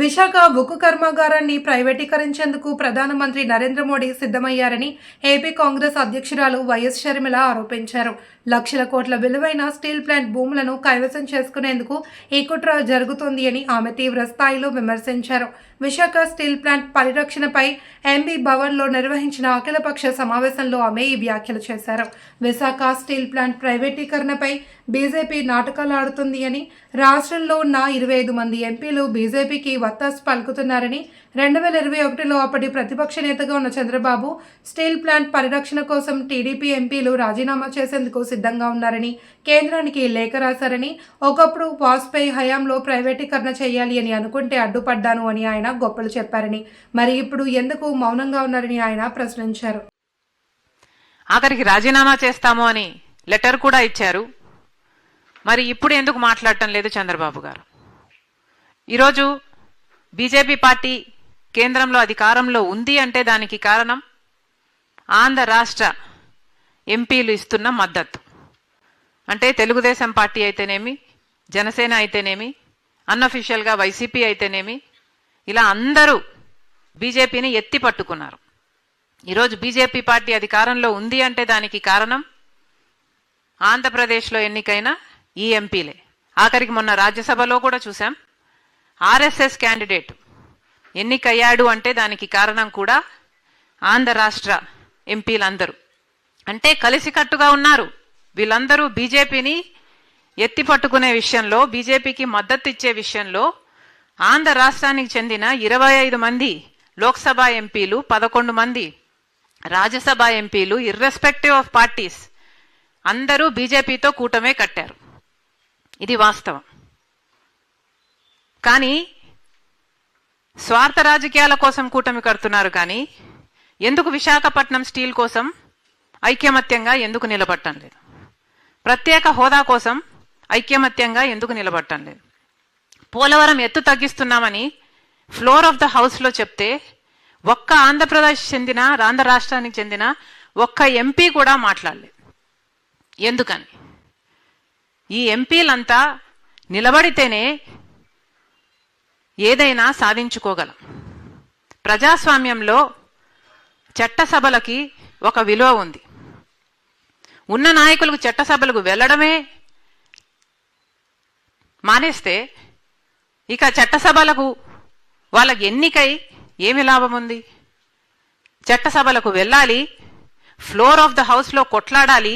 విశాఖ ఉక్కు కర్మాగారాన్ని ప్రైవేటీకరించేందుకు ప్రధానమంత్రి నరేంద్ర మోడీ సిద్ధమయ్యారని ఏపీ కాంగ్రెస్ అధ్యక్షురాలు వైఎస్ షర్మిల ఆరోపించారు. లక్షల కోట్ల విలువైన స్టీల్ ప్లాంట్ భూములను కైవసం చేసుకునేందుకు ఈ కుట్ర జరుగుతోంది అని ఆమె తీవ్ర స్థాయిలో విమర్శించారు. విశాఖ స్టీల్ ప్లాంట్ పరిరక్షణపై ఎంబీ భవన్లో నిర్వహించిన అఖిలపక్ష సమావేశంలో ఆమె ఈ వ్యాఖ్యలు చేశారు. విశాఖ స్టీల్ ప్లాంట్ ప్రైవేటీకరణపై బీజేపీ నాటకాలు ఆడుతుంది అని, రాష్ట్రంలో ఉన్న 25 మంది ఎంపీలు బీజేపీకి వత్తాసు పలుకుతున్నారని, 2021లో అప్పటి ప్రతిపక్ష నేతగా ఉన్న చంద్రబాబు స్టీల్ ప్లాంట్ పరిరక్షణ కోసం టీడీపీ ఎంపీలు రాజీనామా చేసేందుకు సిద్ధంగా ఉన్నారని, కేంద్రానికి లేఖ రాశారని, ఒకప్పుడు వాజ్పేయి హయాంలో ప్రైవేటీకరణ చేయాలి అని అనుకుంటే అడ్డుపడ్డాను అని ఆయన గొప్పలు చెప్పారని, మరి ఇప్పుడు ఎందుకు మౌనంగా ఉన్నారని ఆయన ప్రశ్నించారు. ఆఖరికి రాజీనామా చేస్తాము అని లెటర్ కూడా ఇచ్చారు. మరి ఇప్పుడు ఎందుకు మాట్లాడటం లేదు చంద్రబాబు గారు? ఈరోజు బీజేపీ పార్టీ కేంద్రంలో అధికారంలో ఉంది అంటే దానికి కారణం ఆంధ్ర రాష్ట్ర ఎంపీలు ఇస్తున్న మద్దతు. అంటే తెలుగుదేశం పార్టీ అయితేనేమి, జనసేన అయితేనేమి, అన్అఫీషియల్గా వైసీపీ అయితేనేమి, ఇలా అందరూ బీజేపీని ఎత్తి పట్టుకున్నారు. ఈరోజు బీజేపీ పార్టీ అధికారంలో ఉంది అంటే దానికి కారణం ఆంధ్రప్రదేశ్లో ఎన్నికైన ఈ ఎంపీలే. ఆఖరికి మొన్న రాజ్యసభలో కూడా చూసాం, ఆర్ఎస్ఎస్ క్యాండిడేట్ ఎన్నికయ్యాడు అంటే దానికి కారణం కూడా ఆంధ్ర రాష్ట్ర ఎంపీలందరూ. అంటే కలిసికట్టుగా ఉన్నారు వీళ్ళందరూ. బీజేపీని ఎత్తి పట్టుకునే విషయంలో, బీజేపీకి మద్దతు ఇచ్చే విషయంలో ఆంధ్ర రాష్ట్రానికి చెందిన 25 మంది లోక్సభ ఎంపీలు, 11 మంది రాజ్యసభ ఎంపీలు, ఇర్రెస్పెక్టివ్ ఆఫ్ పార్టీస్ అందరూ బీజేపీతో కూటమే కట్టారు. ఇది వాస్తవం. కానీ స్వార్థ రాజకీయాల కోసం కూటమి కడుతున్నారు. కానీ ఎందుకు విశాఖపట్నం స్టీల్ కోసం ఐక్యమత్యంగా ఎందుకు నిలబడటం లేదు? ప్రత్యేక హోదా కోసం ఐక్యమత్యంగా ఎందుకు నిలబడటం లేదు? పోలవరం ఎత్తు తగ్గిస్తున్నామని ఫ్లోర్ ఆఫ్ ద హౌస్లో చెప్తే ఒక్క ఆంధ్ర రాష్ట్రానికి చెందిన ఒక్క ఎంపీ కూడా మాట్లాడలేదు. ఎందుకని? ఈ ఎంపీలంతా నిలబడితేనే ఏదైనా సాధించుకోగలం. ప్రజాస్వామ్యంలో చట్టసభలకి ఒక విలువ ఉంది. ఉన్న నాయకులకు చట్టసభలకు వెళ్ళడమే మానేస్తే ఇక చట్టసభలకు వాళ్ళకి ఎన్నికై ఏమి లాభం ఉంది? చట్టసభలకు వెళ్ళాలి, ఫ్లోర్ ఆఫ్ ద హౌస్లో కొట్లాడాలి,